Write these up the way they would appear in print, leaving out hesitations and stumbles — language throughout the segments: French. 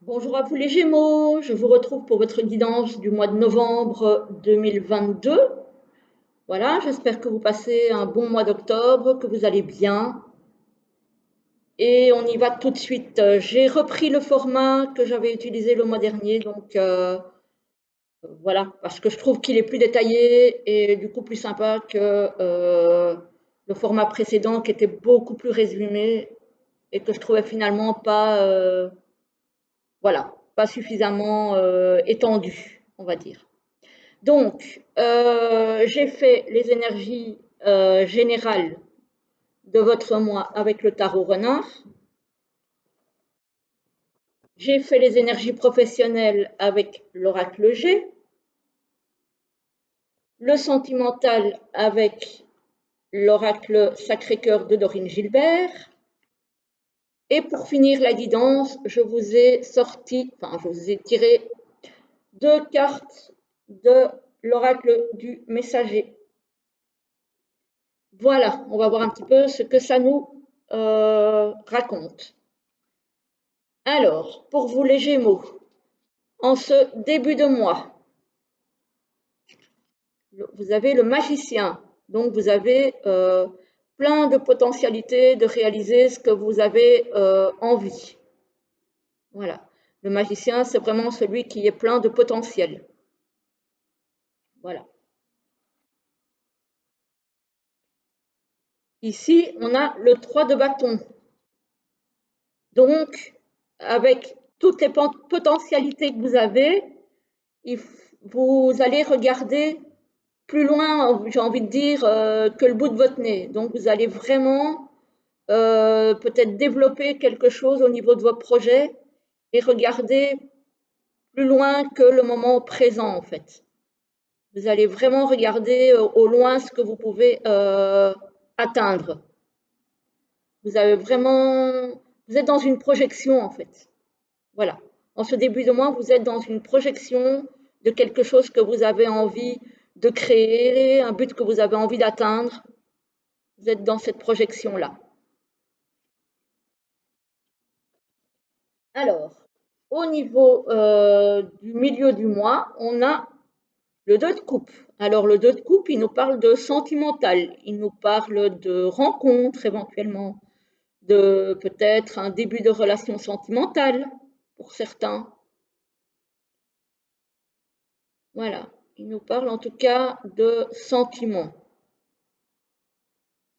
Bonjour à vous les Gémeaux, je vous retrouve pour votre guidance du mois de novembre 2022. Voilà, j'espère que vous passez un bon mois d'octobre, que vous allez bien. Et on y va tout de suite. J'ai repris le format que j'avais utilisé le mois dernier, donc voilà, parce que je trouve qu'il est plus détaillé et du coup plus sympa que le format précédent qui était beaucoup plus résumé et que je trouvais finalement pas, voilà, pas suffisamment étendu, on va dire. Donc, j'ai fait les énergies générales de votre mois avec le tarot renard. J'ai fait les énergies professionnelles avec l'oracle G. Le sentimental avec l'oracle Sacré-Cœur de Dorine Gilbert. Et pour finir la guidance, je vous ai tiré deux cartes de l'oracle du messager. Voilà, on va voir un petit peu ce que ça nous raconte. Alors, pour vous les Gémeaux, en ce début de mois, vous avez le magicien. Donc, vous avez plein de potentialités de réaliser ce que vous avez envie. Voilà. Le magicien, c'est vraiment celui qui est plein de potentiel. Voilà. Ici, on a le 3 de bâton. Donc, avec toutes les potentialités que vous avez, vous allez regarder plus loin, j'ai envie de dire, que le bout de votre nez. Donc, vous allez vraiment peut-être développer quelque chose au niveau de vos projets et regarder plus loin que le moment présent, en fait. Vous allez vraiment regarder au loin ce que vous pouvez atteindre. Vous avez vraiment, vous êtes dans une projection, en fait. Voilà. En ce début de mois, vous êtes dans une projection de quelque chose que vous avez envie de créer, un but que vous avez envie d'atteindre. Vous êtes dans cette projection-là. Alors, au niveau du milieu du mois, on a le 2 de coupe. Alors, le 2 de coupe, il nous parle de sentimental, il nous parle de rencontre éventuellement, de peut-être un début de relation sentimentale pour certains. Voilà, il nous parle en tout cas de sentiments,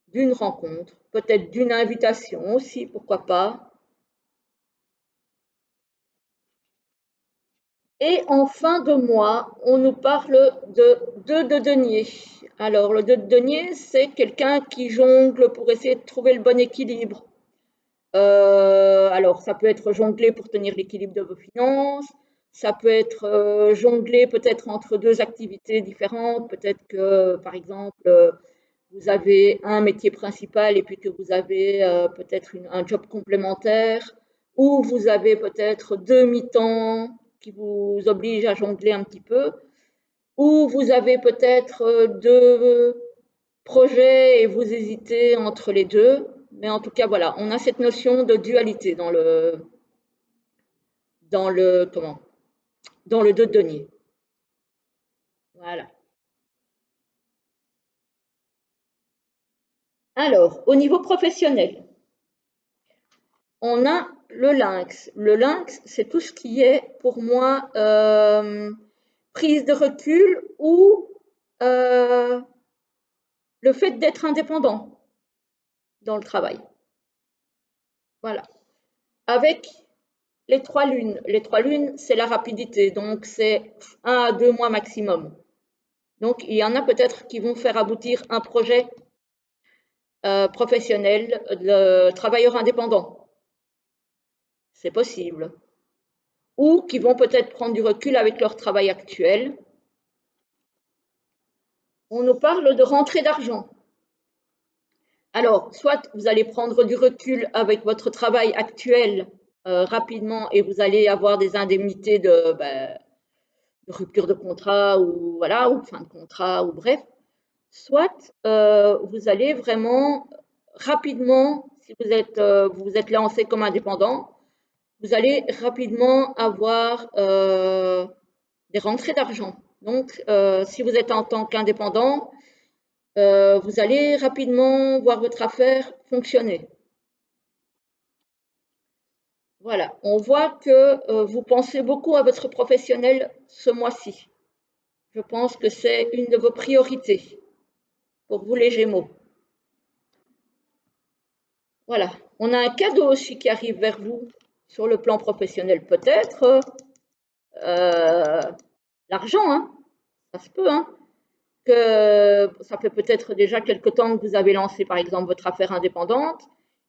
d'une rencontre, peut-être d'une invitation aussi, pourquoi pas. Et en fin de mois, on nous parle de 2 de denier. Alors, le 2 de denier, c'est quelqu'un qui jongle pour essayer de trouver le bon équilibre. Alors, ça peut être jongler pour tenir l'équilibre de vos finances, ça peut être jongler peut-être entre deux activités différentes, peut-être que, par exemple, vous avez un métier principal et puis que vous avez peut-être un job complémentaire, ou vous avez peut-être deux mi-temps qui vous obligent à jongler un petit peu, ou vous avez peut-être deux projets et vous hésitez entre les deux. Mais en tout cas, voilà, on a cette notion de dualité comment, dans le deux denier. Voilà. Alors, au niveau professionnel, on a le lynx. Le lynx, c'est tout ce qui est pour moi prise de recul ou le fait d'être indépendant dans le travail. Voilà. Avec les trois lunes. Les trois lunes, c'est la rapidité. Donc, c'est 1 à 2 mois maximum. Donc, il y en a peut-être qui vont faire aboutir un projet professionnel de travailleur indépendant. C'est possible. Ou qui vont peut-être prendre du recul avec leur travail actuel. On nous parle de rentrée d'argent. Alors, soit vous allez prendre du recul avec votre travail actuel rapidement et vous allez avoir des indemnités de rupture de contrat ou voilà, ou fin de contrat ou bref. Soit vous allez vraiment rapidement, si vous êtes lancé comme indépendant, vous allez rapidement avoir des rentrées d'argent. Donc, si vous êtes en tant qu'indépendant, vous allez rapidement voir votre affaire fonctionner. Voilà, on voit que vous pensez beaucoup à votre professionnel ce mois-ci. Je pense que c'est une de vos priorités pour vous les Gémeaux. Voilà, on a un cadeau aussi qui arrive vers vous sur le plan professionnel, peut-être l'argent, hein, ça se peut, hein, que ça fait peut-être déjà quelque temps que vous avez lancé par exemple votre affaire indépendante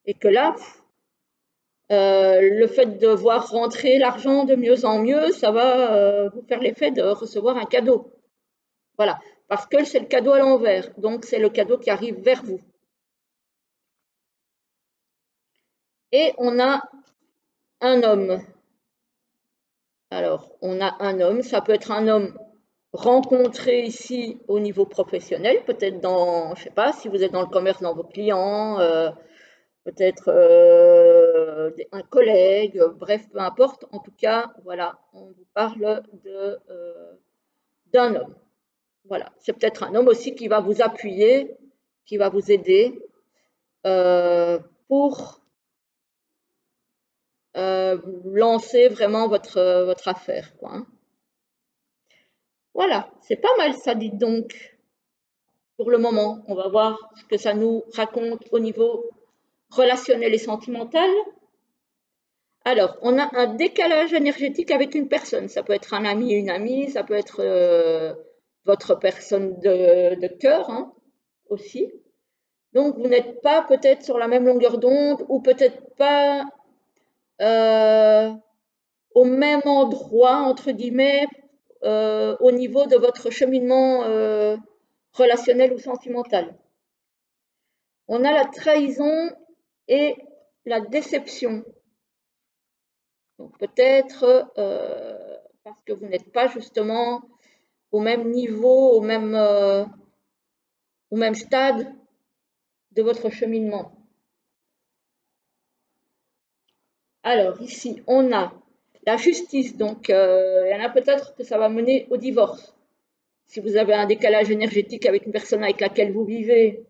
et que là, le fait de voir rentrer l'argent de mieux en mieux, ça va vous faire l'effet de recevoir un cadeau. Voilà, parce que c'est le cadeau à l'envers, donc c'est le cadeau qui arrive vers vous. Et on a un homme. Alors, on a un homme, ça peut être un homme rencontré ici au niveau professionnel, peut-être dans, je sais pas, si vous êtes dans le commerce, dans vos clients, peut-être un collègue, bref, peu importe. En tout cas, voilà, on vous parle d'un homme. Voilà, c'est peut-être un homme aussi qui va vous appuyer, qui va vous aider pour lancer vraiment votre affaire, quoi, hein. Voilà, c'est pas mal ça, dites donc, pour le moment. On va voir ce que ça nous raconte au niveau relationnel et sentimental. Alors, on a un décalage énergétique avec une personne. Ça peut être un ami et une amie, ça peut être votre personne de cœur, hein, aussi. Donc, vous n'êtes pas peut-être sur la même longueur d'onde ou peut-être pas euh, au même endroit, entre guillemets, au niveau de votre cheminement relationnel ou sentimental. On a la trahison et la déception. Donc peut-être parce que vous n'êtes pas justement au même niveau, au même stade de votre cheminement. Alors ici, on a la justice. Donc il y en a peut-être que ça va mener au divorce. Si vous avez un décalage énergétique avec une personne avec laquelle vous vivez,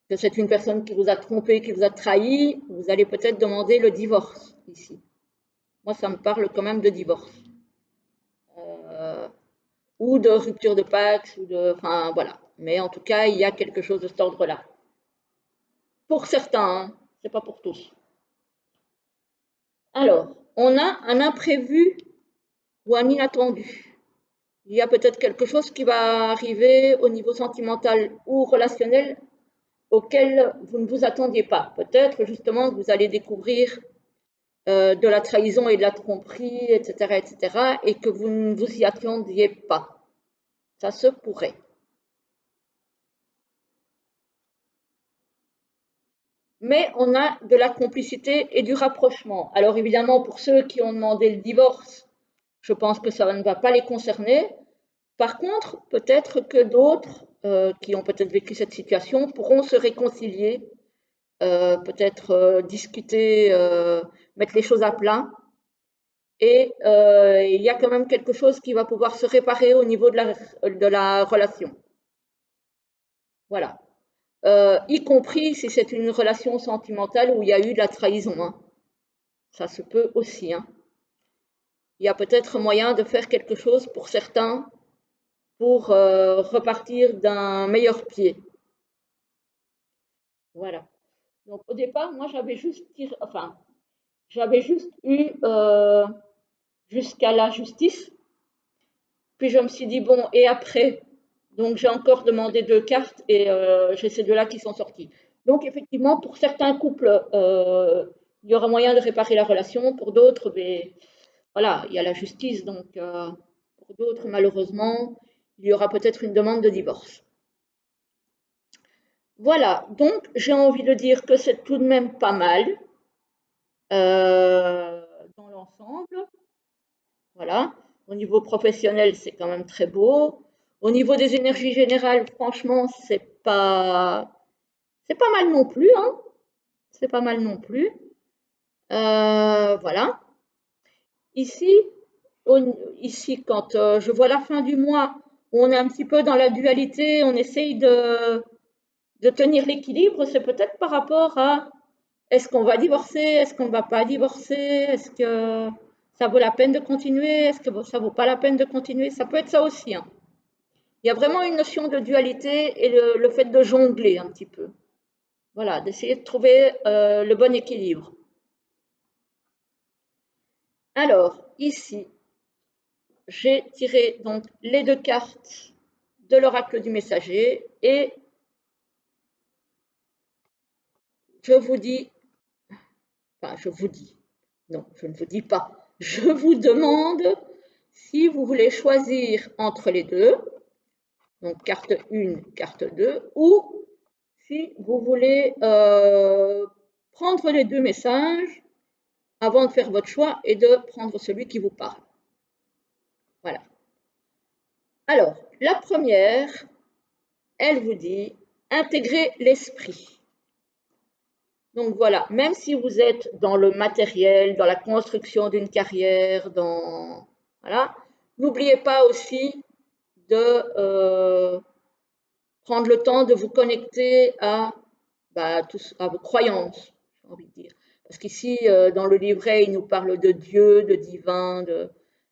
que c'est une personne qui vous a trompé, qui vous a trahi, vous allez peut-être demander le divorce ici. Moi, ça me parle quand même de divorce. Euh, ou de rupture de Pax, ou de, enfin voilà. Mais en tout cas, il y a quelque chose de cet ordre-là. Pour certains, hein, c'est pas pour tous. Alors, on a un imprévu ou un inattendu. Il y a peut-être quelque chose qui va arriver au niveau sentimental ou relationnel auquel vous ne vous attendiez pas. Peut-être justement que vous allez découvrir de la trahison et de la tromperie, etc., etc., et que vous ne vous y attendiez pas. Ça se pourrait. Mais on a de la complicité et du rapprochement. Alors évidemment, pour ceux qui ont demandé le divorce, je pense que ça ne va pas les concerner. Par contre, peut-être que d'autres qui ont peut-être vécu cette situation pourront se réconcilier, peut-être discuter, mettre les choses à plat. Et il y a quand même quelque chose qui va pouvoir se réparer au niveau de la relation. Voilà. Y compris si c'est une relation sentimentale où il y a eu de la trahison, hein. Ça se peut aussi, hein. Il y a peut-être moyen de faire quelque chose pour certains pour repartir d'un meilleur pied. Voilà. Donc au départ, moi j'avais juste eu jusqu'à la justice. Puis je me suis dit bon, et après? Donc j'ai encore demandé deux cartes et j'ai ces deux-là qui sont sortis. Donc effectivement, pour certains couples, il y aura moyen de réparer la relation. Pour d'autres, mais voilà, il y a la justice. Donc pour d'autres, malheureusement, il y aura peut-être une demande de divorce. Voilà, donc j'ai envie de dire que c'est tout de même pas mal euh, dans l'ensemble. Voilà. Au niveau professionnel, c'est quand même très beau. Au niveau des énergies générales, franchement, c'est pas mal non plus, hein. C'est pas mal non plus. Voilà. Ici, ici quand je vois la fin du mois, où on est un petit peu dans la dualité, on essaye de tenir l'équilibre, c'est peut-être par rapport à est-ce qu'on va divorcer, est-ce qu'on ne va pas divorcer, est-ce que ça vaut la peine de continuer, est-ce que ça vaut pas la peine de continuer, ça peut être ça aussi, hein. Il y a vraiment une notion de dualité et le fait de jongler un petit peu. Voilà, d'essayer de trouver le bon équilibre. Alors, ici, j'ai tiré donc les deux cartes de l'oracle du messager et je vous dis, enfin, je vous dis, non, je ne vous dis pas, je vous demande si vous voulez choisir entre les deux, donc carte 1, carte 2, ou si vous voulez prendre les deux messages avant de faire votre choix et de prendre celui qui vous parle. Voilà. Alors, la première, elle vous dit intégrer l'esprit. Donc voilà, même si vous êtes dans le matériel, dans la construction d'une carrière, voilà, n'oubliez pas aussi de prendre le temps de vous connecter à vos croyances, j'ai envie de dire. Parce qu'ici, dans le livret, il nous parle de Dieu, de divin,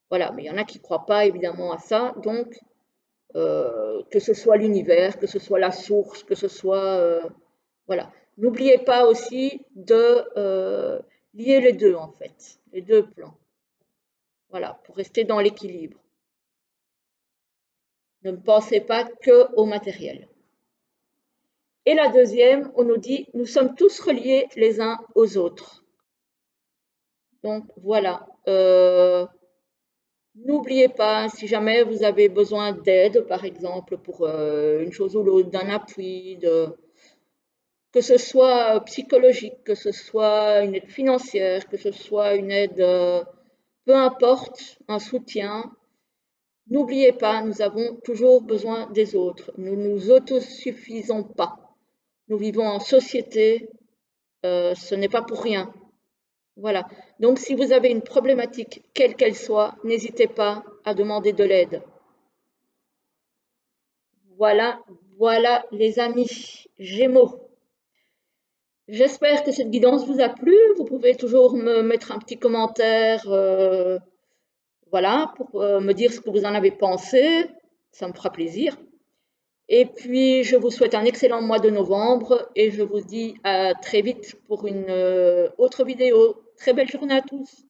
voilà, mais il y en a qui ne croient pas évidemment à ça. Donc, que ce soit l'univers, que ce soit la source, que ce soit voilà. N'oubliez pas aussi de lier les deux en fait, les deux plans. Voilà, pour rester dans l'équilibre. Ne pensez pas que au matériel. Et la deuxième, on nous dit nous sommes tous reliés les uns aux autres. Donc voilà. N'oubliez pas, si jamais vous avez besoin d'aide, par exemple, pour une chose ou l'autre, d'un appui, que ce soit psychologique, que ce soit une aide financière, que ce soit une aide, peu importe, un soutien, n'oubliez pas, nous avons toujours besoin des autres. Nous ne nous autosuffisons pas. Nous vivons en société, ce n'est pas pour rien. Voilà. Donc, si vous avez une problématique, quelle qu'elle soit, n'hésitez pas à demander de l'aide. Voilà, voilà les amis Gémeaux. J'espère que cette guidance vous a plu. Vous pouvez toujours me mettre un petit commentaire, voilà, pour me dire ce que vous en avez pensé. Ça me fera plaisir. Et puis, je vous souhaite un excellent mois de novembre et je vous dis à très vite pour une autre vidéo. Très belle journée à tous.